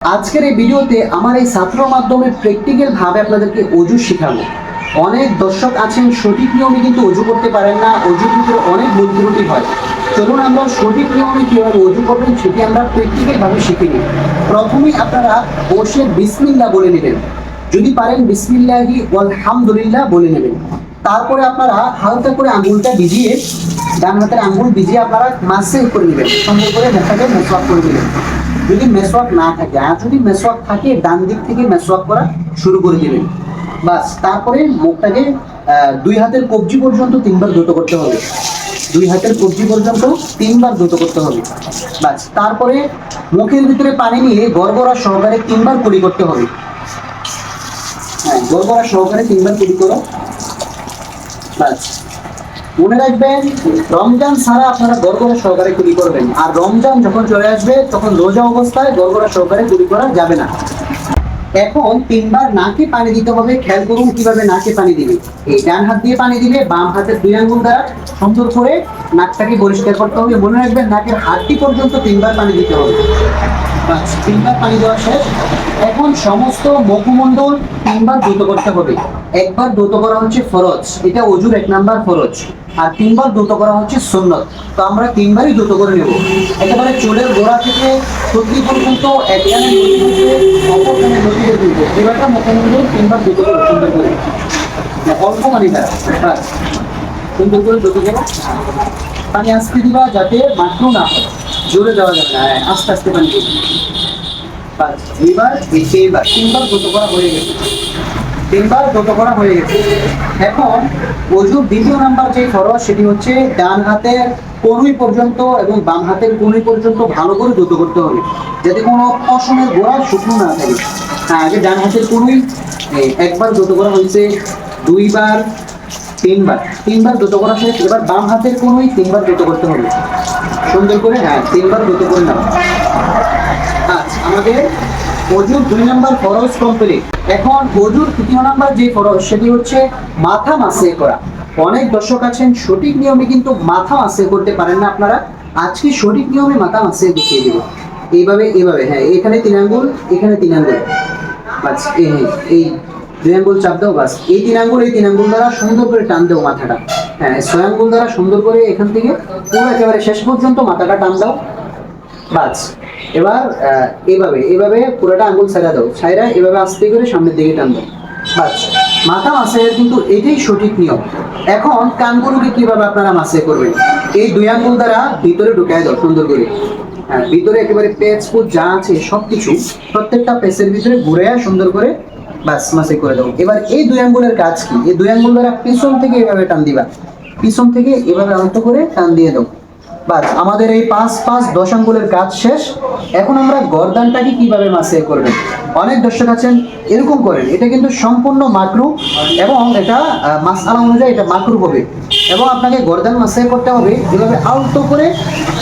আজকের এই ভিডিওতে আমার এই ছাত্র মাধ্যমে প্র্যাকটিক্যাল ভাবে আপনাদেরকে অজু শেখাবো। অনেক দর্শক আছেন সঠিক নিয়মে কিন্তু অজু করতে পারেন না, অজুর ভিতরে অনেক ভুল ত্রুটি হয়। চলুন আমরা সঠিক নিয়মে কিভাবে অজু করবেন সেটি আমরা প্র্যাকটিক্যাল ভাবে শিখে নিই। প্রথমেই আপনারা বসে বিসমিল্লাহ বলে নেবেন, যদি পারেন বিসমিল্লাহি আলহামদুলিল্লাহ বলে নেবেন। তারপরে আপনারা হালকা করে আঙ্গুলটা ভিজিয়ে, ডান হাতের আঙ্গুল ভিজিয়ে আপনারা মাসেজ করে নেবেন, সুন্দর করে মুখটাকে মেসওয়াক করে নেবেন। যদি মেসওয়াক না থাকে, আর যদি মেসওয়াক থাকে ডান দিক থেকে মেসওয়াক করা শুরু করে দিবেন। বাস, তারপরে মুখটাকে দুই হাতের কবজি পর্যন্ত তিনবার দ্রুত করতে হবে। দুই হাতের কবজি পর্যন্ত তিনবার দ্রুত করতে হবে। বাস, তারপরে মুখের ভিতরে পানি নিয়ে গড়গড়া সহকারে তিনবার কুলি করতে হবে। হ্যাঁ, গড়গড়া সহকারে তিনবার কুলি করো। বাস, মনে রাখবেন রমজান ছাড়া আপনারা গড়গড়া সহকারে কুলি করবেন, আর রমজান যখন চলে আসবে তখন রোজা অবস্থায় গড়গড়া সহকারে কুলি করা যাবে না। এখন তিনবার নাকে পানি দিতে হবে। খেয়াল করুন কিভাবে নাকে পানি দিবে। এই ডান হাত দিয়ে পানি দিবে, বাম হাতের দুই আঙ্গুল দ্বারা সুন্দর করে নাকটাকে পরিষ্কার করতে হবে। মনে রাখবেন নাকের হাড্ডি পর্যন্ত তিনবার পানি দিতে হবে। তিনবার পানি দেওয়া শেষ। এখন সমস্ত মুখমণ্ডল তিনবার দ্রুত করতে হবে। একবার দ্রুত করা হচ্ছে ফরজ, এটা অজুর 1 নাম্বার ফরজ, আর তিনবার দ্রুত করা হচ্ছে সুন্নত। তো আমরা তিনবারই দ্রুত করে নেব। একেবারে চুলের গোড়া থেকে টুকরি পর্যন্ত এক কানের নদী অপর কানের নদীতে দ্রুত এবারটা মুখমণ্ডল তিনবার দ্রুত করে সুন্দর করে অল্প পানি দ্বারা সুন্দর করে দ্রুত করো। পানি আস্তে দিবা যাতে মাত্র না হয়, জোরে দেওয়া যাবে না, আস্তে আস্তে পানি দিবে। তিনবার দ্রুত করা হয়ে গেছে, তিনবার দ্রুত করা হয়ে গেছে। এখন অজুর দ্বিতীয় নাম্বার যে ফরজ সেটি হচ্ছে ডান হাতের কনুই পর্যন্ত এবং বাম হাতের কনুই পর্যন্ত ভালো করে দ্রুত করতে হবে, যাতে কোনো পশমের গোড়া শুকনো না থাকে। হ্যাঁ, আগে ডান হাতের কনুই একবার দ্রুত করা হয়েছে, দুইবার, তিনবার দ্রুত করা শেষ। এবার বাম হাতের কনুই তিনবার দ্রুত করতে হবে সুন্দর করে। হ্যাঁ, তিনবার দ্রুত করে নাও। আচ্ছা, আমাদের অজুর 2 নাম্বার ফরজ কমপ্লিট। এখন অজুর 3 নাম্বার যে ফরজ সেটি হচ্ছে মাথা মাসে করা। অনেক দর্শক আছেন সঠিক নিয়মে কিন্তু মাথা মাসে করতে পারেন না। আপনারা আজকে সঠিক নিয়মে মাথা মাসে দেখিয়ে দেব। এইভাবে, হ্যাঁ, এখানে 3 আঙ্গুল, এখানে 3 আঙ্গুল, বাস এই 2 আঙ্গুল চাপ দাও। বাস, এই 3 আঙ্গুল দ্বারা সুন্দর করে টান দাও মাথাটা। হ্যাঁ, 6 আঙ্গুল দ্বারা সুন্দর করে এখান থেকে পুরো একেবারে শেষ পর্যন্ত মাথাটা টান দাও। বাস, এবার এভাবে পুরোটা আঙ্গুল ছাড়া দাও, ছাইরা এভাবে আস্তে করে সামনের দিকে টান দাও। বাস, মাথা মাসের কিন্তু এটাই সঠিক নিয়ম। এখন কানগুলোকে কিভাবে আপনারা মাসে করবেন? এই 2 আঙ্গুল দ্বারা ভিতরে ঢুকায় দাও সুন্দর করে। হ্যাঁ, ভিতরে একেবারে পেঁচ পুচ যা আছে সবকিছু প্রত্যেকটা পেঁচের ভিতরে ঘুরে সুন্দর করে বাস মাসে করে দাও। এবার এই 2 আঙ্গুলের কাজ কি? এই 2 আঙ্গুল দ্বারা পিছন থেকে এভাবে টান দিবা, পিছন থেকে এভাবে আলতো করে টান দিয়ে দাও। বাস, আমাদের এই 5-5-10 আঙ্গুলের কাজ শেষ। এখন আমরা গর্দানটাকে কিভাবে মাসে করবেন? অনেক দর্শক আছেন এরকম করেন, এটা কিন্তু সম্পূর্ণ মাকরু এবং এটা মাসআলা অনুযায়ী এটা মাকরু হবে। এবং আপনাকে গর্দান মাসে করতে হবে এভাবে আলতো করে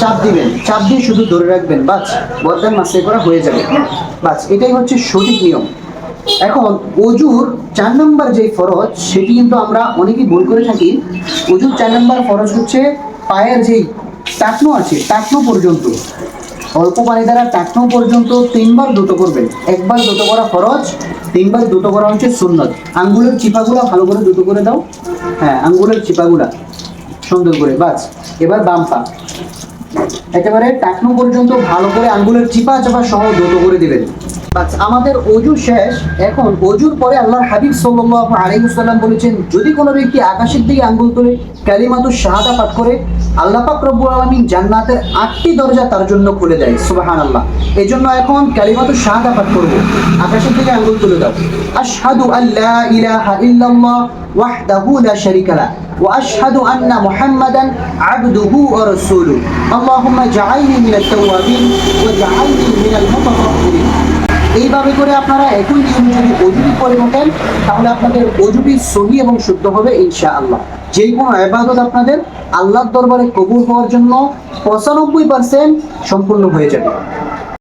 চাপ দিবেন, চাপ দিয়ে শুধু ধরে রাখবেন, বাস গর্দান মাসে করা হয়ে যাবে। বাস, এটাই হচ্ছে সঠিক নিয়ম। এখন অজুর 4 নাম্বার যে ফরজ সেটি কিন্তু আমরা অনেকেই ভুল করে থাকি। অজুর 4 নাম্বার ফরজ হচ্ছে পায়ের যে টাকনো আছে, টাকনো পর্যন্ত অল্প পানি দ্বারা টাকনো পর্যন্ত 3বার দ্রুত করবেন। একবার দ্রুত করা ফরজ, 3বার দ্রুত করা হচ্ছে সুন্নত। আঙ্গুলের চিপাগুলা ভালো করে দ্রুত করে দাও। হ্যাঁ, আঙ্গুলের চিপাগুলা সুন্দর করে। বাস, এবার বাম পা একেবারে টাকনো পর্যন্ত ভালো করে আঙ্গুলের চিপা চাপা সহ দ্রুত করে দিবেন। বাস, আমাদের অজু শেষ। এখন অজুর পরে আল্লাহর হাবিব সাল্লাল্লাহু আলাইহি ওয়াসাল্লাম বলেছেন, যদি কোনো ব্যক্তি আকাশের দিকে আঙ্গুল তুলে কালিমাতুশ শাহাদা পাঠ করে আল্লাহ পাক রব্বুল আলামিন জান্নাতের 8টি দরজা তার জন্য খুলে দেয়। সুবহানাল্লাহ। এজন্য এখন কালিমাতুশ শাহাদা পাঠ করব। আকাশের দিকে আঙ্গুল তুলে দাও। আশহাদু আল্লা ইলাহা ইল্লাল্লাহ ওয়াহদাহু লা শারীকা লাহু ওয়া আশহাদু আন্না মুহাম্মাদান আবদুহু ওয়া রাসূলুহু আল্লাহুম্মা জাআলনি মিনাত তাওয়াবিন ওয়া জাআলনি মিনাল মুতাতাহহিরিন। এইভাবে করে আপনারা একই নিয়মে যদি অজুটি করে ওঠেন তাহলে আপনাদের অজুটি সহি এবং শুদ্ধ হবে ইনশাআল্লাহ। যে কোনো ইবাদত আপনাদের আল্লাহর দরবারে কবুল হওয়ার জন্য 95% সম্পূর্ণ হয়ে যাবে।